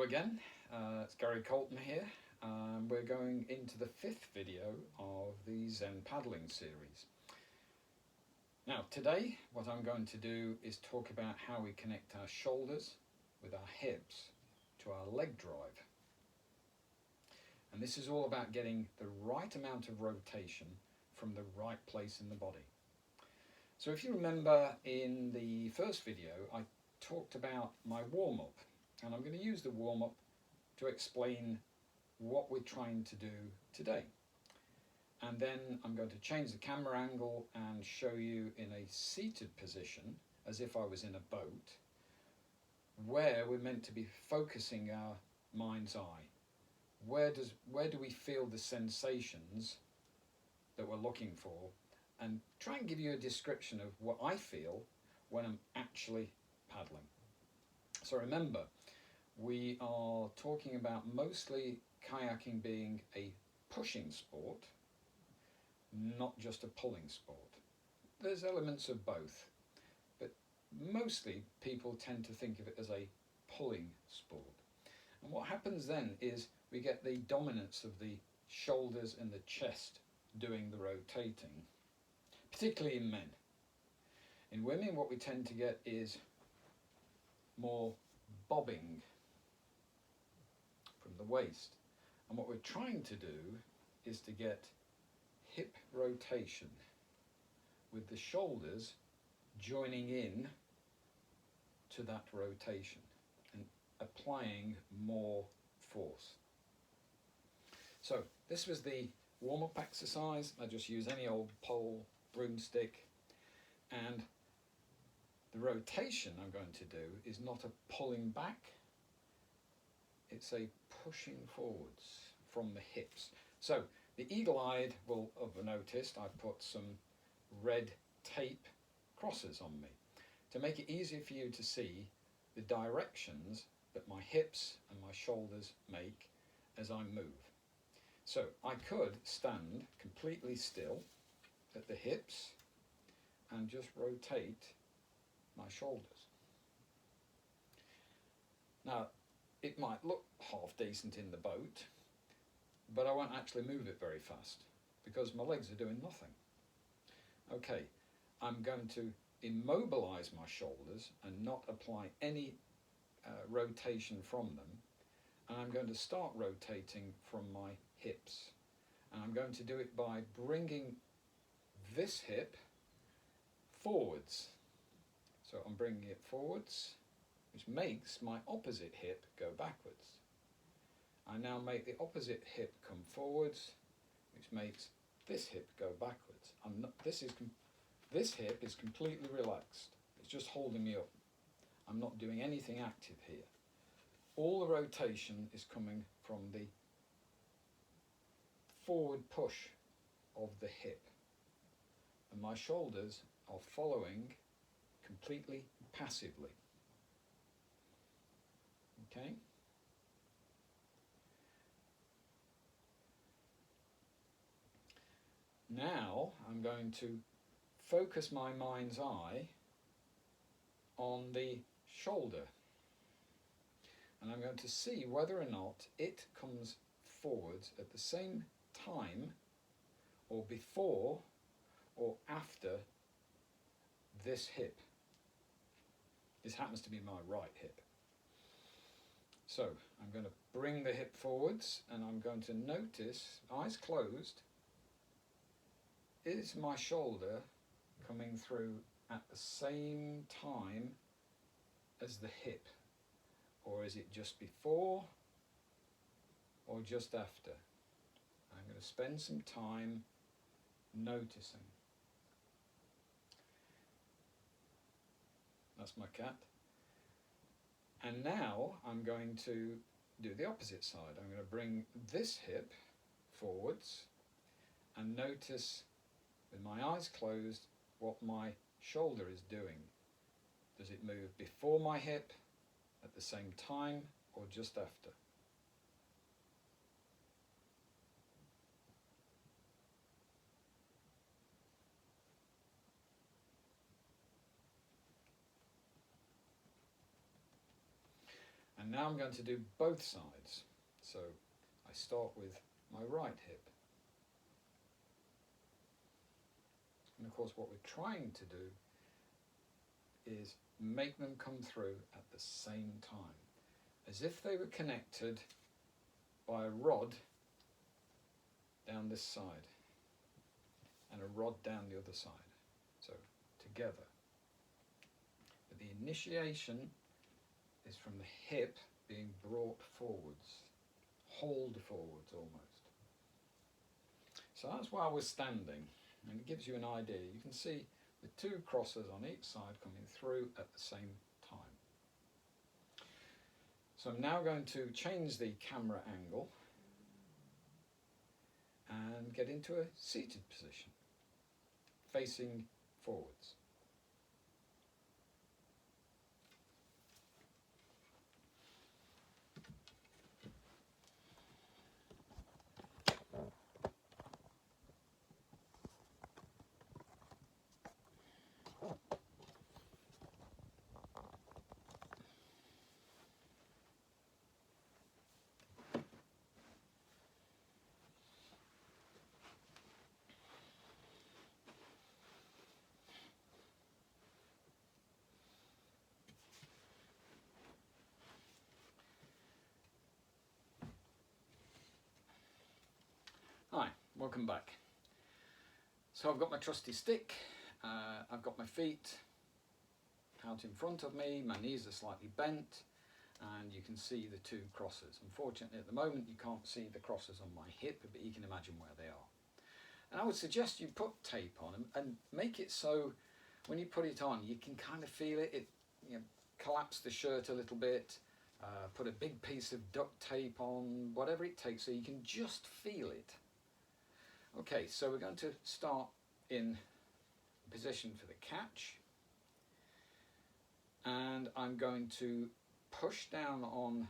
again, it's Gary Colton here. We're going into the fifth video of the Zen paddling series. Now today what I'm going to do is talk about how we connect our shoulders with our hips to our leg drive. And this is all about getting the right amount of rotation from the right place in the body. So if you remember in the first video I talked about my warm-up, and I'm going to use the warm-up to explain what we're trying to do today. And then I'm going to change the camera angle and show you in a seated position, as if I was in a boat, where we're meant to be focusing our mind's eye. Where do we feel the sensations that we're looking for, and try and give you a description of what I feel when I'm actually paddling. So remember, we are talking about mostly kayaking being a pushing sport, not just a pulling sport. There's elements of both, but mostly people tend to think of it as a pulling sport. And what happens then is we get the dominance of the shoulders and the chest doing the rotating, particularly in men. In women, what we tend to get is more bobbing from the waist. And what we're trying to do is to get hip rotation with the shoulders joining in to that rotation and applying more force. So this was the warm-up exercise. I just use any old pole, broomstick, and the rotation I'm going to do is not a pulling back, it's a pushing forwards from the hips. So the eagle-eyed will have noticed I've put some red tape crosses on me to make it easier for you to see the directions that my hips and my shoulders make as I move. So I could stand completely still at the hips and just rotate my shoulders. Now it might look half decent in the boat, but I won't actually move it very fast because my legs are doing nothing. Okay, I'm going to immobilize my shoulders and not apply any rotation from them, and I'm going to start rotating from my hips, and I'm going to do it by bringing this hip forwards. So I'm bringing it forwards, which makes my opposite hip go backwards. I now make the opposite hip come forwards, which makes this hip go backwards. This hip is completely relaxed. It's just holding me up. I'm not doing anything active here. All the rotation is coming from the forward push of the hip. And my shoulders are following completely passively. Okay? Now I'm going to focus my mind's eye on the shoulder, and I'm going to see whether or not it comes forwards at the same time or before or after this hip. This happens to be my right hip. So I'm going to bring the hip forwards, and I'm going to notice, eyes closed, is my shoulder coming through at the same time as the hip, or is it just before or just after? I'm going to spend some time noticing. That's my cat. And now I'm going to do the opposite side. I'm going to bring this hip forwards and notice with my eyes closed what my shoulder is doing. Does it move before my hip, at the same time, or just after? And And now I'm going to do both sides. So I start with my right hip. And of course what we're trying to do is make them come through at the same time, as if they were connected by a rod down this side and a rod down the other side, so together. But the initiation is from the hip being brought forwards, hauled forwards almost. So that's while we're standing, and it gives you an idea. You can see the two crosses on each side coming through at the same time. So I'm now going to change the camera angle and get into a seated position, facing forwards. Hi, welcome back. So I've got my trusty stick, I've got my feet out in front of me, my knees are slightly bent, and you can see the two crosses. Unfortunately at the moment you can't see the crosses on my hip, but you can imagine where they are. And I would suggest you put tape on them and make it so when you put it on you can kind of feel it, collapse the shirt a little bit, put a big piece of duct tape on, whatever it takes, so you can just feel it. Okay, so we're going to start in position for the catch, and I'm going to push down on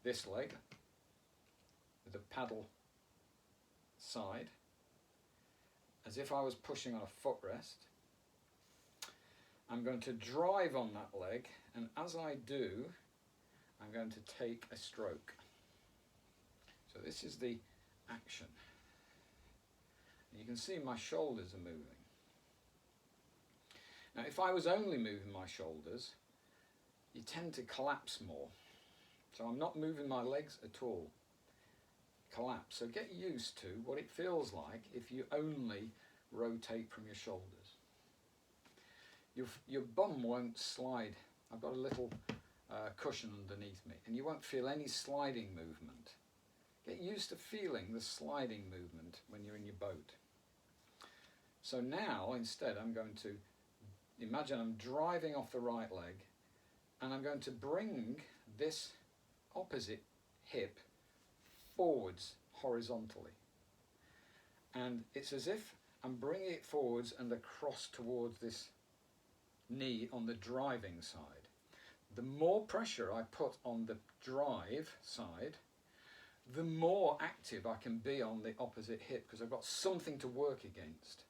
this leg with the paddle side as if I was pushing on a footrest. I'm going to drive on that leg, and as I do I'm going to take a stroke. So this is the action. You can see my shoulders are moving. Now if I was only moving my shoulders, you tend to collapse more. So I'm not moving my legs at all. Collapse. So get used to what it feels like if you only rotate from your shoulders. Your bum won't slide. I've got a little cushion underneath me, and you won't feel any sliding movement. Get used to feeling the sliding movement when you're in your boat. So now instead I'm going to imagine I'm driving off the right leg, and I'm going to bring this opposite hip forwards horizontally. And it's as if I'm bringing it forwards and across towards this knee on the driving side. The more pressure I put on the drive side, the more active I can be on the opposite hip, because I've got something to work against.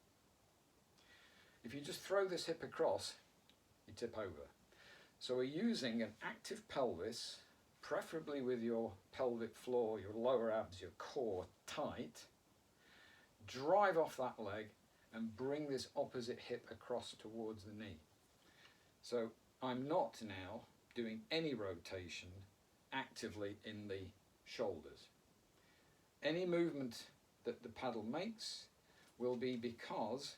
If you just throw this hip across, you tip over. So we're using an active pelvis, preferably with your pelvic floor, your lower abs, your core tight. Drive off that leg and bring this opposite hip across towards the knee. So I'm not now doing any rotation actively in the shoulders. Any movement that the paddle makes will be because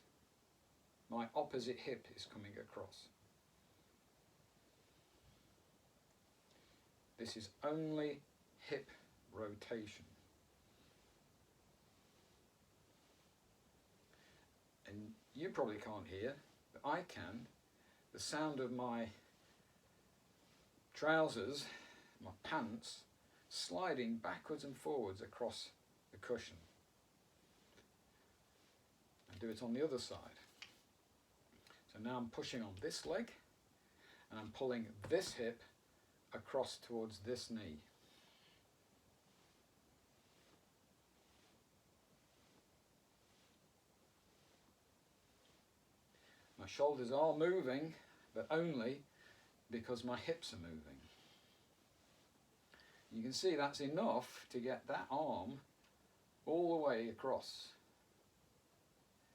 my opposite hip is coming across. This is only hip rotation. And you probably can't hear, but I can. The sound of my trousers, my pants, sliding backwards and forwards across the cushion. And do it on the other side. So now I'm pushing on this leg, and I'm pulling this hip across towards this knee. My shoulders are moving, but only because my hips are moving. You can see that's enough to get that arm all the way across.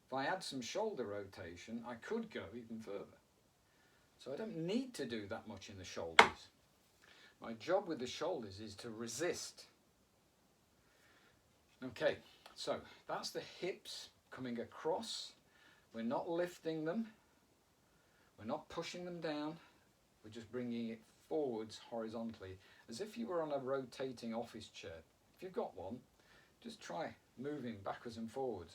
If I add some shoulder rotation, I could go even further. So I don't need to do that much in the shoulders. My job with the shoulders is to resist. Okay, so that's the hips coming across. We're not lifting them. We're not pushing them down. We're just bringing it forwards horizontally, as if you were on a rotating office chair. If you've got one, just try moving backwards and forwards,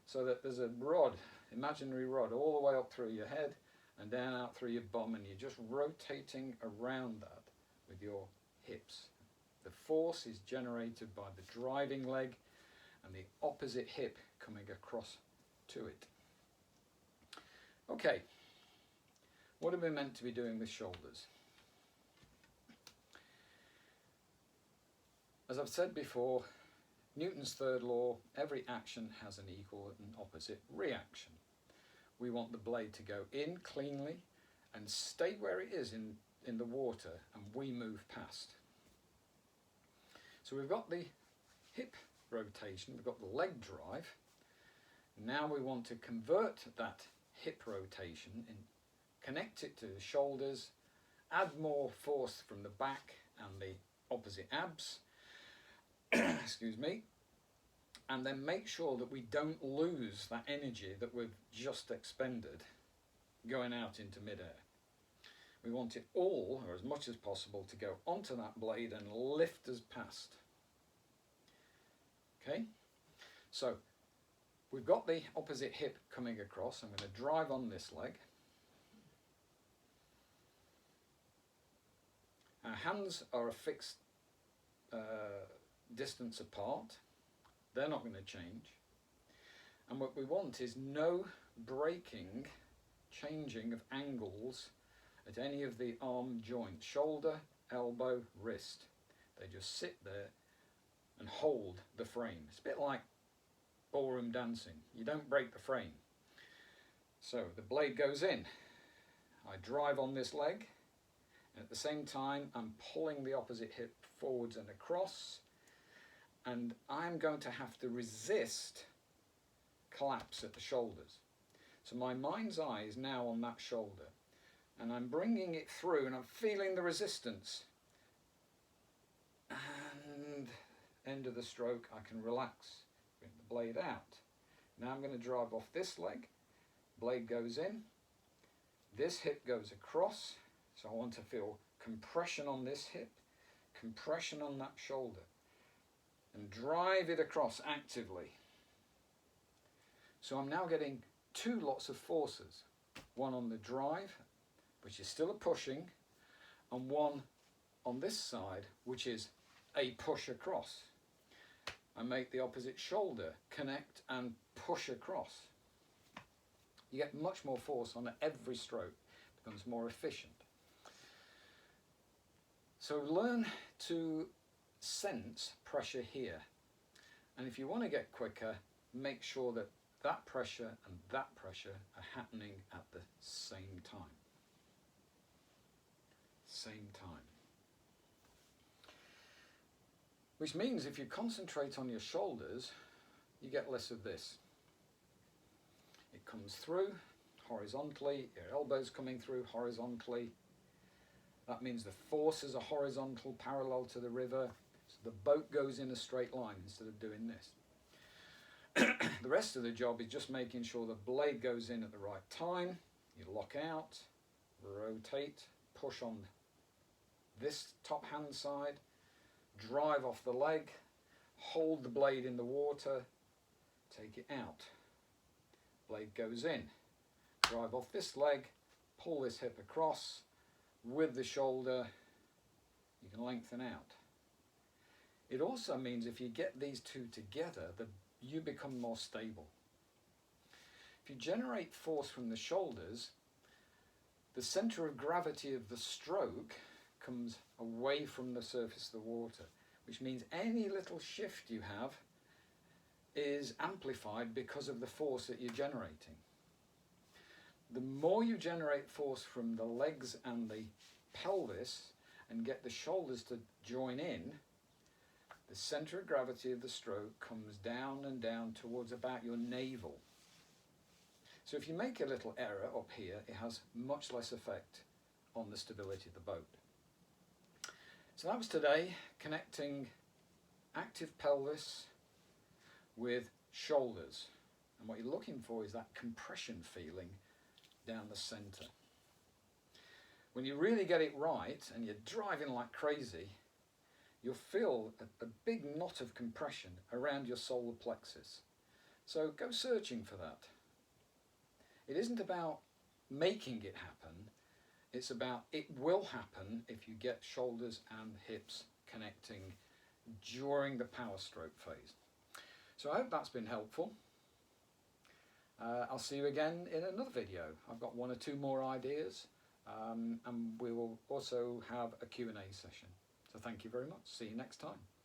so that there's a rod, imaginary rod, all the way up through your head and down out through your bum, and you're just rotating around that with your hips. The force is generated by the driving leg and the opposite hip coming across to it. Okay, what are we meant to be doing with shoulders? As I've said before, Newton's third law, every action has an equal and opposite reaction. We want the blade to go in cleanly and stay where it is in the water, and we move past. So we've got the hip rotation, we've got the leg drive. Now we want to convert that hip rotation and connect it to the shoulders, add more force from the back and the opposite abs, excuse me, and then make sure that we don't lose that energy that we've just expended going out into midair. We want it all, or as much as possible, to go onto that blade and lift us past. Okay, so we've got the opposite hip coming across. I'm going to drive on this leg. Our hands are a fixed distance apart. They're not going to change. And what we want is no breaking, changing of angles at any of the arm joints, shoulder, elbow, wrist. They just sit there and hold the frame. It's a bit like ballroom dancing. You don't break the frame. So the blade goes in. I drive on this leg, and at the same time I'm pulling the opposite hip forwards and across, and I'm going to have to resist collapse at the shoulders. So my mind's eye is now on that shoulder, and I'm bringing it through, and I'm feeling the resistance. And end of the stroke, I can relax, bring the blade out. Now I'm going to drive off this leg, blade goes in, this hip goes across, so I want to feel compression on this hip, compression on that shoulder, and drive it across actively. So I'm now getting two lots of forces, one on the drive, which is still a pushing, and one on this side, which is a push across. I make the opposite shoulder connect and push across. You get much more force on every stroke, it becomes more efficient. So learn to sense pressure here. And if you want to get quicker, make sure that that pressure and that pressure are happening at the same time. Same time. Which means if you concentrate on your shoulders, you get less of this. It comes through horizontally, your elbows coming through horizontally. That means the forces are horizontal, parallel to the river, so the boat goes in a straight line instead of doing this. The rest of the job is just making sure the blade goes in at the right time. You lock out, rotate, push on this top hand side, drive off the leg, hold the blade in the water, take it out. Blade goes in, drive off this leg, pull this hip across, with the shoulder, you can lengthen out. It also means if you get these two together, you become more stable. If you generate force from the shoulders, the center of gravity of the stroke comes away from the surface of the water, which means any little shift you have is amplified because of the force that you're generating. The more you generate force from the legs and the pelvis, and get the shoulders to join in, the centre of gravity of the stroke comes down and down towards about your navel. So if you make a little error up here, it has much less effect on the stability of the boat. So that was today, connecting active pelvis with shoulders. And what you're looking for is that compression feeling down the centre. When you really get it right and you're driving like crazy, you'll feel a big knot of compression around your solar plexus. So go searching for that. It isn't about making it happen, it's about it will happen if you get shoulders and hips connecting during the power stroke phase. So I hope that's been helpful. I'll see you again in another video. I've got 1 or 2 more ideas, and we will also have a Q&A session. So thank you very much. See you next time.